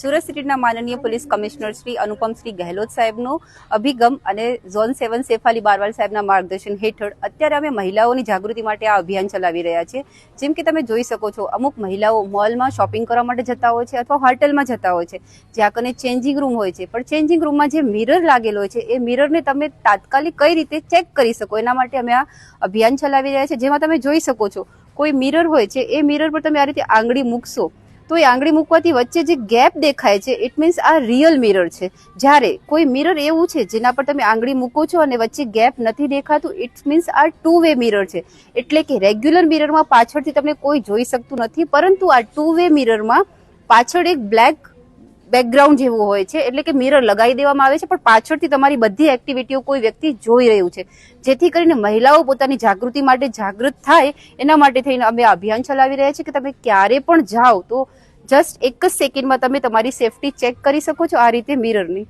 સુરત સિટીના માનનીય police commissioner Shri અનુપમ શ્રી ગહેલોત સાહેબનો અભિગમ અને ઝોન 7 સેફાલી બારવાલ સાહેબના માર્ગદર્શન હેઠળ અત્યારે અમે મહિલાઓની જાગૃતિ માટે આ અભિયાન ચલાવી રહ્યા છીએ। જેમ કે તમે જોઈ શકો છો, અમુક મહિલાઓ મોલમાં શોપિંગ કરવા માટે જતા હોય છે અથવા હોટલમાં જતા હોય છે, જ્યાં કને ચેન્જિંગ રૂમ હોય છે, પણ ચેન્જિંગ રૂમમાં જે મિરર લાગેલો હોય છે એ મિરરને તમે તાત્કાલિક કઈ રીતે ચેક કરી શકો એના માટે અમે આ અભિયાન ચલાવી રહ્યા છીએ। જેમાં તમે જોઈ શકો છો, કોઈ મિરર હોય છે, એ મિરર પર તમે આ રીતે આંગળી મૂકશો તો એ આંગળી મૂકવાથી વચ્ચે જે ગેપ દેખાય છે ઇટ મીન્સ આ રિયલ મિરર છે। જ્યારે કોઈ મિરર એવું છે જેના પર તમે આંગળી મૂકો છો અને વચ્ચે ગેપ નથી દેખાતું ઇટ મીન્સ આ 2 વે મિરર છે। એટલે કે રેગ્યુલર મિરરમાં પાછળથી તમને કોઈ જોઈ શકતું નથી, પરંતુ આ 2 વે મિરરમાં પાછળ એક બ્લેક બેકગ્રાઉન્ડ જેવું હોય છે, એટલે કે મિરર લગાવી દેવામાં આવે છે પણ પાછળથી તમારી બધી એક્ટિવિટીઓ કોઈ વ્યક્તિ જોઈ રહ્યું છે, જેથી કરીને મહિલાઓ પોતાની જાગૃતિ માટે જાગૃત થાય એના માટે થઈને અમે અભિયાન ચલાવી રહ્યા છીએ કે તમે ક્યારે પણ જાઓ તો જસ્ટ એક જ સેકન્ડમાં તમે તમારી સેફટી ચેક કરી શકો છો આ રીતે મિરરની।